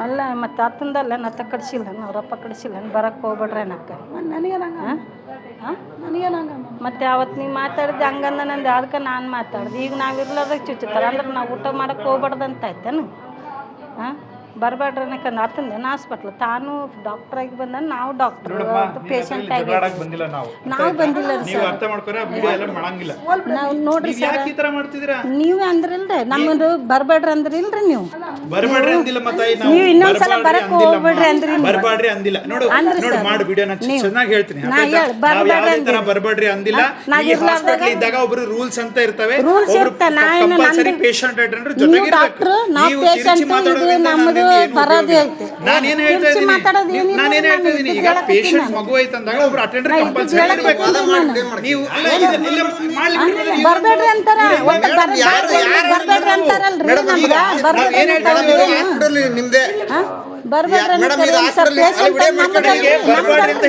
ಅಲ್ಲ ಮತ್ತೆ ಆತಂದಲ್ಲ ನತ್ತ ಕಡಿಸಿಲ್ಲ ಅವರಪ್ಪ ಕಡಿಸಿಲ್ಲ ಬರಕ್ಕೆ ಹೋಗ್ಬೇಡ್ರಿ ಅನ್ನಕ್ಕೆ ನನಗೇನಂಗ ಮತ್ತೆ ಅವತ್ತು ನೀವು ಮಾತಾಡಿದ್ದು ಹಂಗಂದ ನಂದು ಅದಕ್ಕೆ ನಾನು ಮಾತಾಡ್ದೆ ಈಗ ನಾವು ಇರ್ಲಾರ್ದಾಗ ಚುಚ್ಚುತ್ತಾರೆ ಅಂದ್ರೆ ನಾವು ಊಟ ಮಾಡೋಕ್ಕೆ ಹೋಗ್ಬಾರ್ದು ಅಂತ ಆಯ್ತೇನು ಹಾಂ ಬರಬೇಡ್ರಿ ಅನ್ನಕ್ಕಂದು ಆತಂದೇನು ಹಾಸ್ಪಿಟ್ಲ್ ತಾನು ಡಾಕ್ಟ್ರಾಗಿ ಬಂದ ನಾವು ಡಾಕ್ಟ್ರು ಪೇಷಂಟ್ ಆಗಿ ನಾವು ಬಂದಿಲ್ಲ ರೀ ಸರ್ ನಾವು ನೋಡ್ರಿ ಸರ್ ನೀವೇ ಅಂದ್ರಿಲ್ರಿ ನಮ್ಮದು ಬರಬೇಡ್ರಿ ಅಂದ್ರಿ ಇಲ್ರಿ ನೀವು ನೀವು ಇನ್ನೊಂದ್ಸಲ ಬರಕ್ಕೆ ಹೋಗ್ಬೇಡ್ರಿ ಅಂದ್ರಿ ಬರಬೇಡ್ರಿ ಅಂದಿಲ್ಲ ನೋಡು ನೋಡು ಮಾಡು ವಿಡಿಯೋ ನಾನು ಚೆನ್ನಾಗಿ ಹೇಳ್ತೀನಿ ಬರಬೇಡ್ರಿ ಅಂದಿಲ್ಲ ಈ ಹಾಸ್ಪಿಟಲ್ ಇದ್ದಾಗ ಒಬ್ರು ರೂಲ್ಸ್ ಅಂತ ಇರ್ತವೆ ಕಂಪಲ್ಸರಿ ಪೇಷಂಟ್ ಅಟೆಂಡರ್ ಜೊತೆಗೆ ಇರಬೇಕು ನೀವು ತಿರುಚಿ ಮಾತಾಡೋದ್ರಿಂದ ಬರೋದೇ ಐತೆ ನಾನೇನು ಹೇಳ್ತಾ ಇದ್ದೀನಿ ಈಗ ಪೇಷಂಟ್ ಮಗು ಐತೆ ಅಂದಾಗ ಒಬ್ರು ಅಟೆಂಡರ್ ಕಂಪಲ್ಸರಿ ಇರಬೇಕು ನೀವು ಬರಬೇಡ್ರಿ ಅಂತಾರ ಬರಬೇಡ್ರಿ ಅಂತಾರಲ್ರಿ ನಿಮ್ದೆ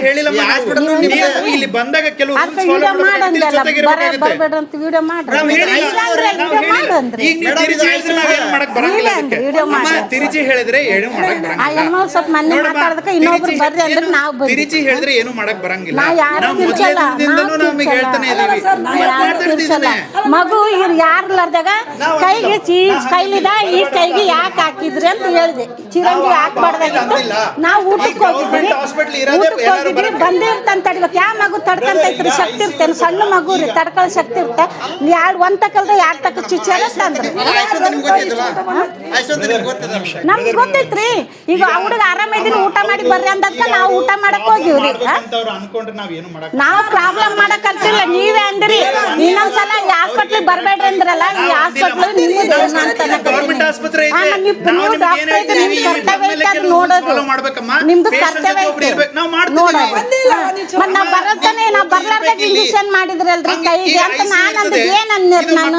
ಹೇಳಿಲ್ಲ ಇಲ್ಲಿ ಬಂದಾಗ ಕೆಲವು ತಿರುಚಿ ಹೇಳಿದ್ರೆ ಏನು ತಿರುಚಿ ಹೇಳಿದ್ರೆ ಏನು ಮಾಡಕ್ ಬರಂಗಿಲ್ಲ ನಮಗೆ ಹೇಳ್ತಾನೆ ಮಗು ಯಾರ್ಲಾರ್ದಾಗ ಕೈಗೆ ಕೈಲಿದ ಈ ಕೈಗೆ ಯಾಕೆ ಹಾಕಿದ್ರಿ ಅಂತ ಹೇಳಿದೆ ಚಿರಂಜಿ ಹಾಕ್ಬಾರ್ದಾಗಿತ್ತು ನಾವು ಊಟಕ್ಕೆ ಹೋಗಿದ್ವಿ ಬಂದೇ ಇರ್ತಂತ ತಡಿಬೇಕು ಯಾವ ಮಗು ತಡ್ಕಂತೈತ್ರಿ ಶಕ್ತಿ ಇರ್ತೇನೆ ಸಣ್ಣ ಮಗು ರೀ ತಡ್ಕೊಳ್ಳೋ ಶಕ್ತಿ ಇರುತ್ತೆ ಒಂದ್ ತಕಲ್ದ ಯಾಕೆ ತಕ್ಕ ಚುಚ್ಚಾರ ತಂದ್ರಿ ನಮ್ಗೆ ಗೊತ್ತೈತ್ರಿ ಈಗ ಹುಡುಗ ಆರಾಮಿದ್ದೀನಿ ಊಟ ಮಾಡಿ ಬರ್ರಿ ಅಂದಕ್ಕ ನಾವು ಊಟ ಮಾಡಕ್ ಹೋಗಿವ್ರಿ ನಾವು ಪ್ರಾಬ್ಲಮ್ ಮಾಡಕ್ ಅಂತಿಲ್ಲ ನೀವೇ ಅಂದ್ರಿ ಇನ್ನೊಂದ್ಸಲ ಈ ಹಾಸ್ಪಿಟ್ಲಿಗೆ ಬರ್ಬೇಡ್ರಿ ಅಂದ್ರಲ್ಲ ಈ ಹಾಸ್ಪಿಟ್ಲ್ ನಿಮ್ದು ನಿಮ್ದು ಕರ್ತವ್ಯ ನಾವ್ ಬರತ್ತಾನೆ ನಾವ್ ಬರ್ಲಾರ್ದಾಗ ಇಂಜೆಕ್ಷನ್ ಮಾಡಿದ್ರಲ್ರಿ ಕೈಗೆ ಅಂತ ನಾನು ಅಂದ್ ಏನ್ ನಾನು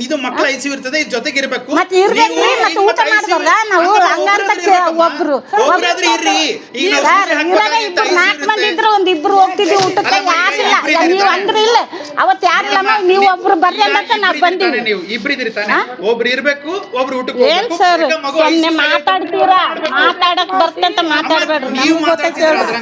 ಇದು ಮಕ್ಕಳ ಐಸಿಯು ಇರ್ತದೆ ಜೊತೆಗೆ ಇರಬೇಕು ಮತ್ತೆ ಇರ್ಬೇಕ್ರಿ ಮತ್ತೆ ಊಟ ಮಾಡ್ಬಾರ್ದ ನಾವು ಹಂಗಂತ ಒಬ್ರು ಇಬ್ರು 4 ಮಂದಿ ಇದ್ರು ಒಂದ್ ಇಬ್ರು ಹೋಗ್ತಿದ್ವಿ ಊಟಕ್ಕೆ ಯಾರಿಲ್ಲ ನೀವ್ ಅಂದ್ರಿ ಇಲ್ಲ ಅವತ್ ಯಾರಿಲ್ಲಮ್ಮ ನೀವು ಒಬ್ರು ಬರ್ರಿ ಅಂತ ನಾವ್ ಬಂದಿವಿ ನೀವು ಇಬ್ರು ಇದ್ರಿ ತಾನೆ ಒಬ್ರು ಇರ್ಬೇಕು ಒಬ್ರು ಊಟಕ್ಕೆ ಏನ್ ಸರ್ ಸೊನ್ನೆ ಮಾತಾಡ್ತೀರಾ ಮಾತಾಡಕ್ ಬರ್ತಂತ ಮಾತಾಡ್ಬೇಡ್ರಿ ನಮ್ಗೆ ಗೊತ್ತೈತಿ